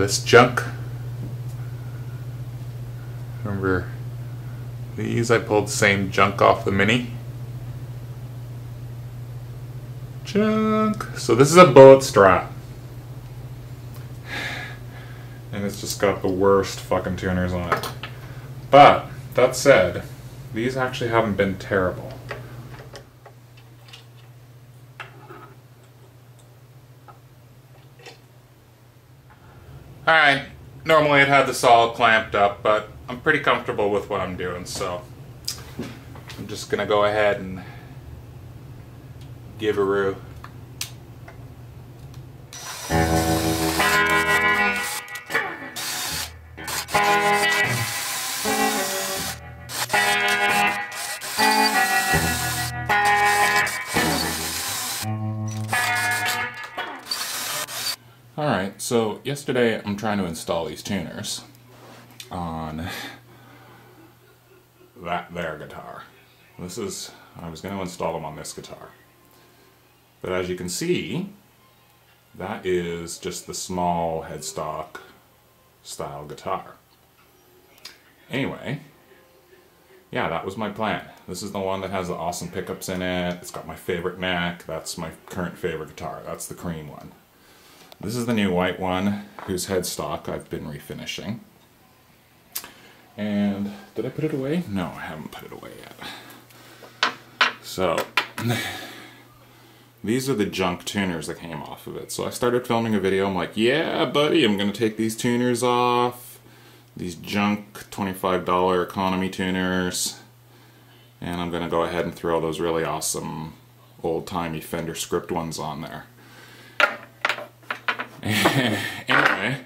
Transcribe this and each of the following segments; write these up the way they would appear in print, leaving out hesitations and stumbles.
this junk. Remember these? I pulled the same junk off the Mini. Junk. So this is a bullet strap. And it's just got the worst fucking tuners on it. But, that said, these actually haven't been terrible. Alright, normally I'd have this all clamped up, but I'm pretty comfortable with what I'm doing, so I'm just gonna go ahead and give a roo. Alright, so yesterday I'm trying to install these tuners on that there guitar. I was going to install them on this guitar. But as you can see, that is just the small headstock style guitar. Anyway, yeah, that was my plan. This is the one that has the awesome pickups in it. It's got my favorite neck. That's my current favorite guitar. That's the cream one. This is the new white one, whose headstock I've been refinishing. And did I put it away? No, I haven't put it away yet. So, these are the junk tuners that came off of it. So I started filming a video. I'm like, yeah, buddy, I'm going to take these tuners off. These junk $25 economy tuners. And I'm going to go ahead and throw those really awesome old-timey Fender script ones on there. Anyway,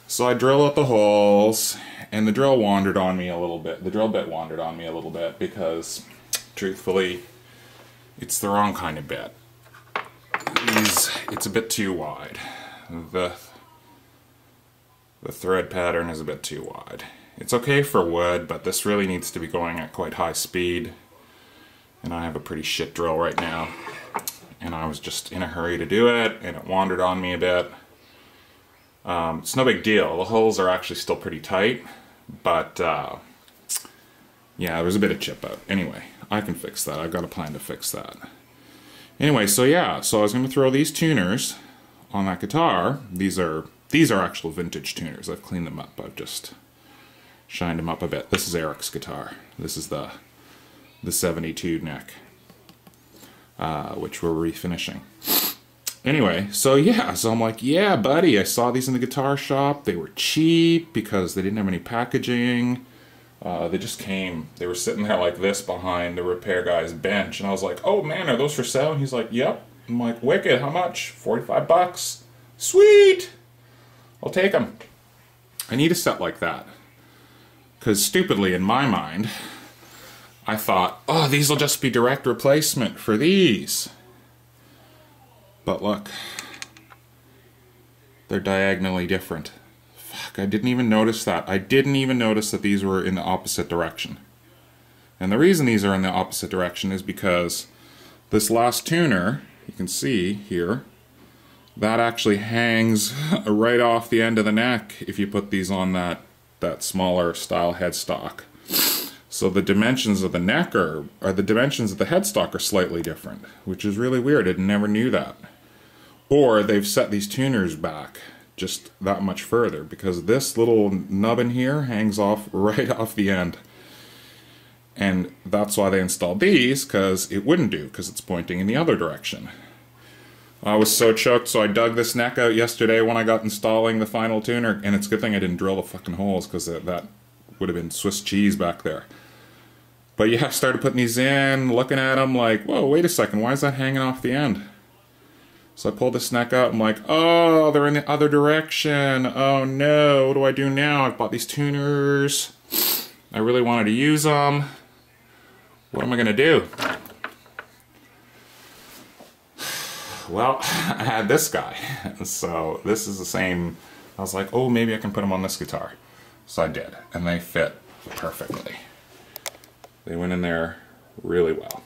so I drill out the holes, and the drill wandered on me a little bit. The drill bit wandered on me a little bit because, truthfully, it's the wrong kind of bit. It's a bit too wide. The thread pattern is a bit too wide. It's okay for wood, but this really needs to be going at quite high speed. And I have a pretty shit drill right now. And I was just in a hurry to do it, and it wandered on me a bit. It's no big deal. The holes are actually still pretty tight, but yeah, there was a bit of chip out. Anyway, I can fix that. I've got a plan to fix that. Anyway, so yeah, so I was going to throw these tuners on that guitar. These are actual vintage tuners. I've cleaned them up. I've just shined them up a bit. This is Eric's guitar. This is the 72 neck. Which we're refinishing. Anyway, so yeah, so I'm like, yeah, buddy, I saw these in the guitar shop. They were cheap because they didn't have any packaging. They just came. They were sitting there like this behind the repair guy's bench, and I was like, oh man, are those for sale? And he's like, yep. I'm like, wicked, how much? 45 bucks. Sweet! I'll take them. I need a set like that. Because stupidly, in my mind, I thought, oh, these will just be direct replacement for these. But look, they're diagonally different. Fuck, I didn't even notice that. I didn't even notice that these were in the opposite direction. And the reason these are in the opposite direction is because this last tuner, you can see here, that actually hangs right off the end of the neck if you put these on that smaller style headstock. So the dimensions of the neck or the dimensions of the headstock are slightly different, which is really weird. I never knew that. Or they've set these tuners back just that much further because this little nubbin here hangs off right off the end. And that's why they installed these, because it wouldn't do, because it's pointing in the other direction. I was so choked, so I dug this neck out yesterday when I got installing the final tuner, and it's a good thing I didn't drill the fucking holes, because that would have been Swiss cheese back there. But yeah, I started putting these in, looking at them like, whoa, wait a second, why is that hanging off the end? So I pulled this neck out, I'm like, oh, they're in the other direction. Oh no, what do I do now? I've bought these tuners. I really wanted to use them. What am I gonna do? Well, I had this guy. So this is the same. I was like, oh, maybe I can put them on this guitar. So I did, and they fit perfectly. They went in there really well.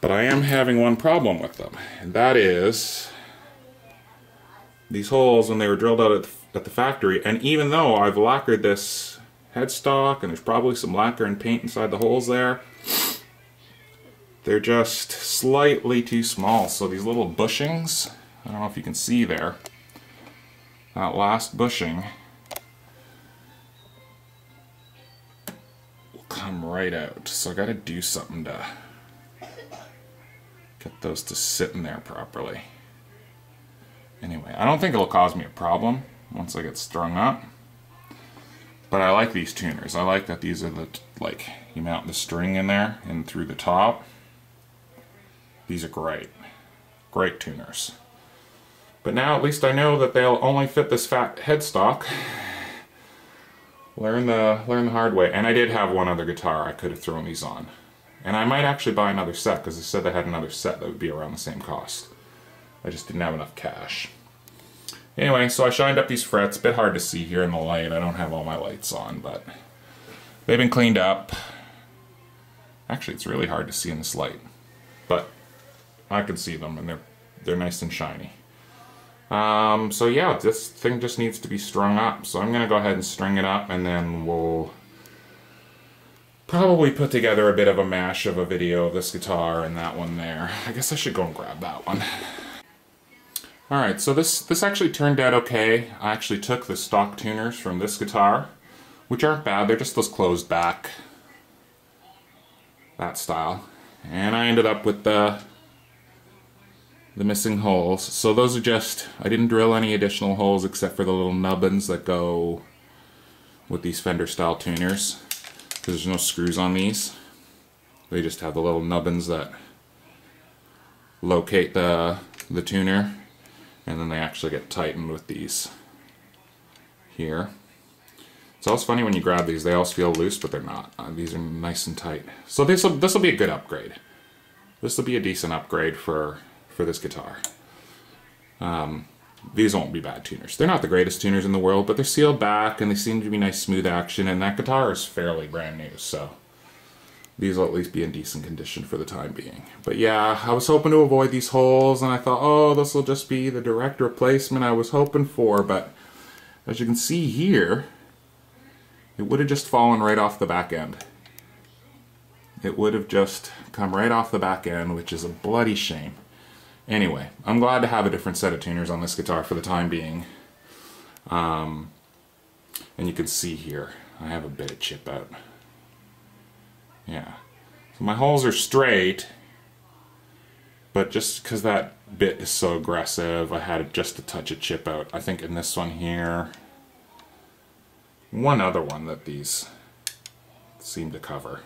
But I am having one problem with them, and that is these holes when they were drilled out at the factory, and even though I've lacquered this headstock and there's probably some lacquer and paint inside the holes there, they're just slightly too small. So these little bushings, I don't know if you can see there, that last bushing will come right out. So I gotta do something to get those to sit in there properly. Anyway, I don't think it'll cause me a problem once I get strung up. But I like these tuners. I like that these are the, like, you mount the string in there and through the top. These are great. Great tuners. But now at least I know that they'll only fit this fat headstock. Learn the hard way. And I did have one other guitar I could have thrown these on. And I might actually buy another set, because they said they had another set that would be around the same cost. I just didn't have enough cash. Anyway, so I shined up these frets. A bit hard to see here in the light. I don't have all my lights on, but they've been cleaned up. Actually, it's really hard to see in this light, but I can see them, and they're nice and shiny. So yeah, this thing just needs to be strung up. So I'm gonna go ahead and string it up, and then we'll probably put together a bit of a mash of a video of this guitar and that one there. I guess I should go and grab that one. Alright, so this actually turned out okay. I actually took the stock tuners from this guitar, which aren't bad, they're just those closed back, that style. And I ended up with the missing holes. So those are just, I didn't drill any additional holes except for the little nubbins that go with these Fender style tuners. There's no screws on these. They just have the little nubbins that locate the tuner. And then they actually get tightened with these here. It's always funny when you grab these, they always feel loose, but they're not. These are nice and tight. So this will be a good upgrade. This will be a decent upgrade for this guitar. These won't be bad tuners. They're not the greatest tuners in the world, but they're sealed back and they seem to be nice smooth action, and that guitar is fairly brand new, so these will at least be in decent condition for the time being. But yeah, I was hoping to avoid these holes, and I thought, oh, this will just be the direct replacement I was hoping for, but as you can see here, it would have just fallen right off the back end. It would have just come right off the back end, which is a bloody shame. Anyway, I'm glad to have a different set of tuners on this guitar for the time being. And you can see here, I have a bit of chip out. Yeah, so my holes are straight, but just because that bit is so aggressive, I had just a touch of chip out. I think in this one here, one other one that these seem to cover,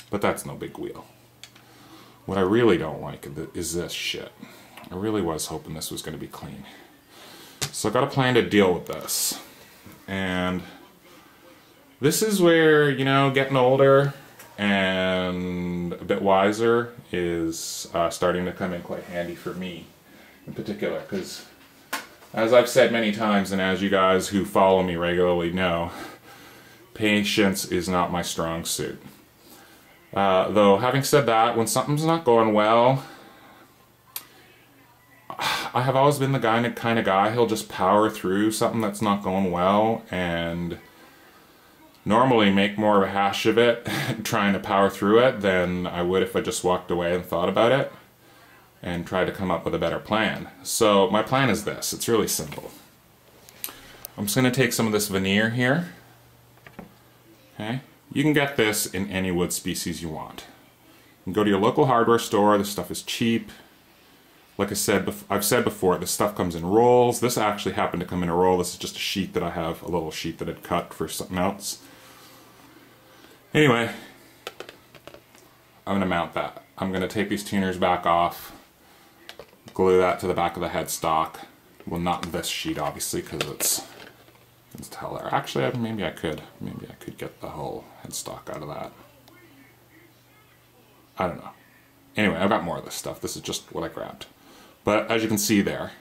but that's no big wheel. What I really don't like is this shit. I really was hoping this was going to be clean. So I got a plan to deal with this, and this is where, you know, getting older and a bit wiser is starting to come in quite handy for me in particular, because as I've said many times, and as you guys who follow me regularly know, patience is not my strong suit. Though having said that, when something's not going well, I have always been the kind of guy who'll just power through something that's not going well, and normally make more of a hash of it trying to power through it than I would if I just walked away and thought about it and tried to come up with a better plan. So my plan is this. It's really simple. I'm just going to take some of this veneer here. Okay, you can get this in any wood species you want. You can go to your local hardware store. This stuff is cheap. Like I said, I've said before, this stuff comes in rolls. This actually happened to come in a roll. This is just a sheet that I have, a little sheet that I'd cut for something else. Anyway, I'm going to mount that. I'm going to take these tuners back off, glue that to the back of the headstock. Well, not this sheet, obviously, because it's taller. Actually, maybe I could get the whole headstock out of that. I don't know. Anyway, I've got more of this stuff. This is just what I grabbed. But as you can see there,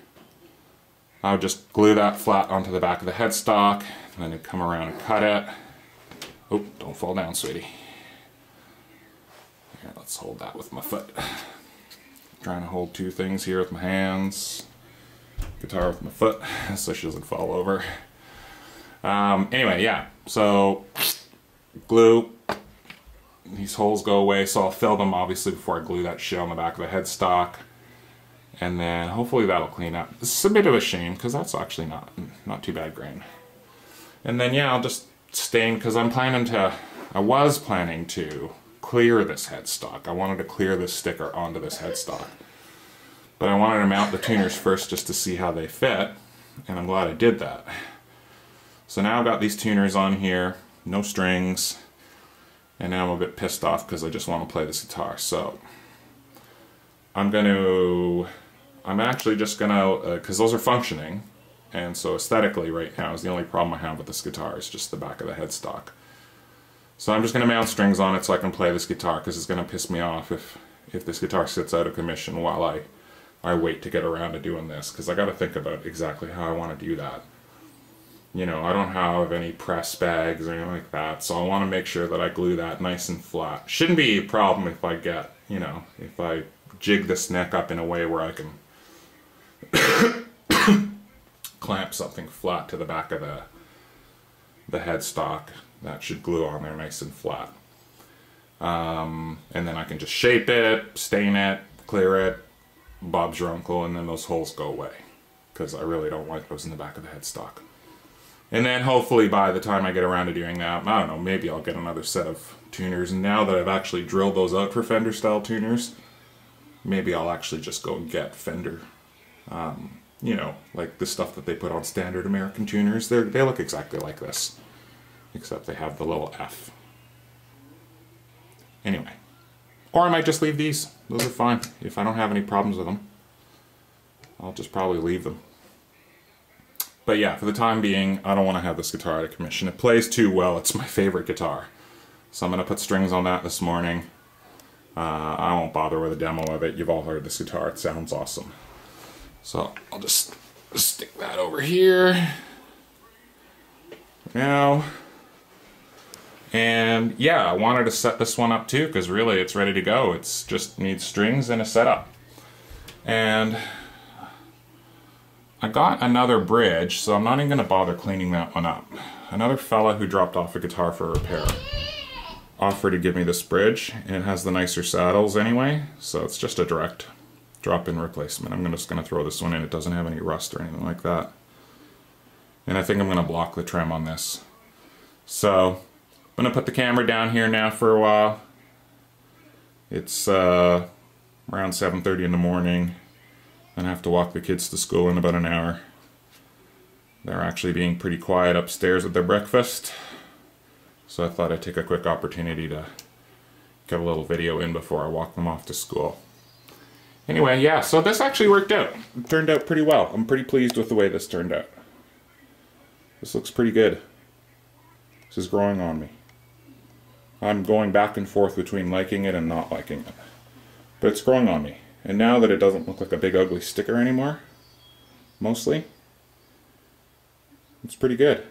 I'll just glue that flat onto the back of the headstock, and then I'd come around and cut it. Oh, don't fall down, sweetie. Here, let's hold that with my foot. I'm trying to hold two things here with my hands. guitar with my foot so she doesn't fall over. Anyway, yeah, so glue, these holes go away, so I'll fill them obviously before I glue that shit on the back of the headstock. And then hopefully that'll clean up. This is a bit of a shame because that's actually not too bad grain. And then yeah, I'll just stain, because I was planning to clear this headstock. I wanted to clear this sticker onto this headstock. But I wanted to mount the tuners first just to see how they fit, and I'm glad I did that. So now I've got these tuners on here, no strings, and now I'm a bit pissed off because I just want to play this guitar. So I'm actually just gonna, because those are functioning, and so aesthetically right now is the only problem I have with this guitar is just the back of the headstock. So I'm just gonna mount strings on it so I can play this guitar, because it's gonna piss me off if this guitar sits out of commission while I wait to get around to doing this, because I gotta think about exactly how I want to do that. You know, I don't have any press bags or anything like that, so I want to make sure that I glue that nice and flat. Shouldn't be a problem if I get, you know, if I jig this neck up in a way where I can clamp something flat to the back of the headstock. That should glue on there nice and flat. And then I can just shape it, stain it, clear it, Bob's your uncle, and then those holes go away, because I really don't like those in the back of the headstock. And then hopefully by the time I get around to doing that, I don't know, maybe I'll get another set of tuners. And now that I've actually drilled those out for Fender style tuners, maybe I'll actually just go and get Fender, you know, like the stuff that they put on standard American tuners. They look exactly like this, except they have the little F. Anyway. Or I might just leave these. Those are fine. If I don't have any problems with them, I'll just probably leave them. But yeah, for the time being, I don't want to have this guitar out of commission. It plays too well. It's my favorite guitar. So I'm going to put strings on that this morning. I won't bother with a demo of it. You've all heard this guitar. It sounds awesome. So I'll just stick that over here now. And yeah, I wanted to set this one up too, because really it's ready to go. It's just needs strings and a setup. And I got another bridge, so I'm not even going to bother cleaning that one up. Another fella who dropped off a guitar for repair offered to give me this bridge, and it has the nicer saddles anyway, so it's just a direct drop-in replacement. I'm just going to throw this one in. It doesn't have any rust or anything like that. And I think I'm going to block the trim on this. So I'm going to put the camera down here now for a while. It's around 7:30 in the morning. And I have to walk the kids to school in about an hour. They're actually being pretty quiet upstairs at their breakfast. So I thought I'd take a quick opportunity to get a little video in before I walk them off to school. Anyway, yeah, so this actually worked out. It turned out pretty well. I'm pretty pleased with the way this turned out. This looks pretty good. This is growing on me. I'm going back and forth between liking it and not liking it. But it's growing on me. And now that it doesn't look like a big ugly sticker anymore, mostly, it's pretty good.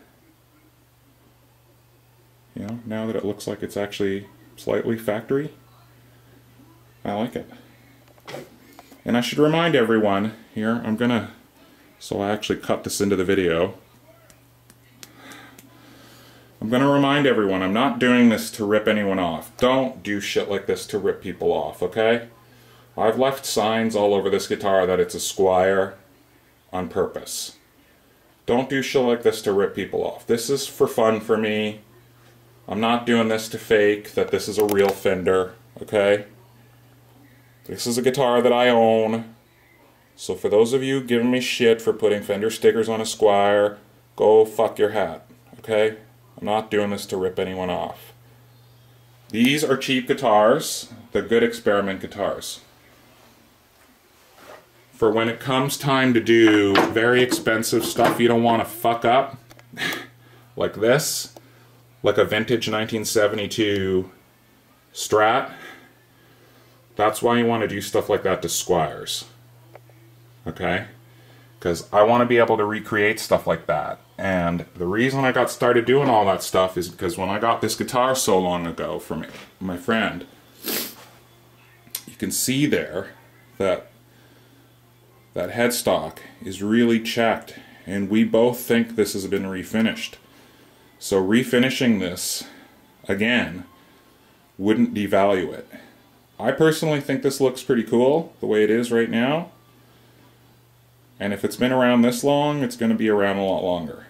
You know, now that it looks like it's actually slightly factory, I like it. And I should remind everyone here, so I actually cut this into the video. I'm going to remind everyone, I'm not doing this to rip anyone off. Don't do shit like this to rip people off, okay? I've left signs all over this guitar that it's a Squier on purpose. Don't do shit like this to rip people off. This is for fun for me. I'm not doing this to fake that this is a real Fender, okay? This is a guitar that I own. So for those of you giving me shit for putting Fender stickers on a Squier, go fuck your hat, okay? I'm not doing this to rip anyone off. These are cheap guitars. They're good experiment guitars. For when it comes time to do very expensive stuff you don't want to fuck up, like this, like a vintage 1972 Strat, that's why you want to do stuff like that to Squiers. Okay? Because I want to be able to recreate stuff like that. And the reason I got started doing all that stuff is because when I got this guitar so long ago from my friend, you can see there that that headstock is really checked, and we both think this has been refinished. So refinishing this again wouldn't devalue it. I personally think this looks pretty cool the way it is right now, and if it's been around this long, it's going to be around a lot longer.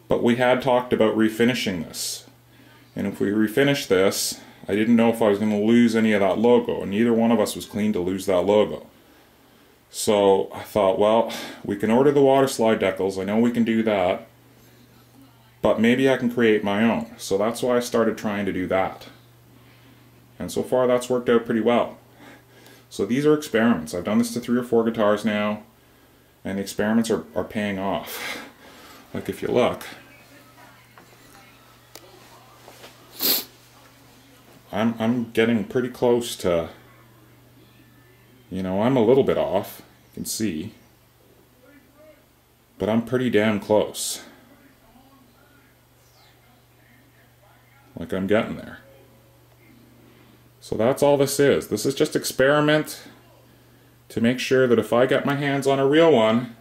But we had talked about refinishing this, and if we refinish this, I didn't know if I was going to lose any of that logo, and neither one of us was keen to lose that logo. So I thought, well, we can order the water slide decals, I know we can do that, but maybe I can create my own. So that's why I started trying to do that. And so far that's worked out pretty well. So these are experiments. I've done this to 3 or 4 guitars now, and the experiments are paying off. Like if you look, I'm getting pretty close to, you know, I'm a little bit off, you can see, but I'm pretty damn close. Like I'm getting there. So that's all this is. This is just experiment to make sure that if I get my hands on a real one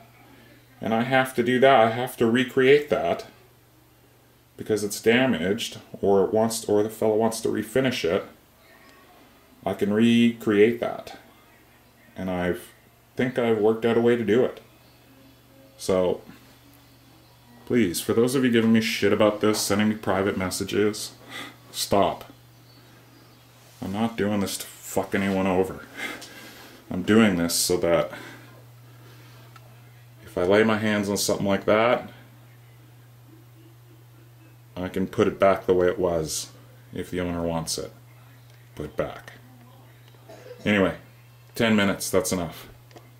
and I have to do that, I have to recreate that because it's damaged, or the fellow wants to refinish it, I can recreate that. And I think I've worked out a way to do it. So please, for those of you giving me shit about this, sending me private messages, stop. I'm not doing this to fuck anyone over. I'm doing this so that if I lay my hands on something like that, I can put it back the way it was if the owner wants it. Put it back. Anyway, 10 minutes, that's enough.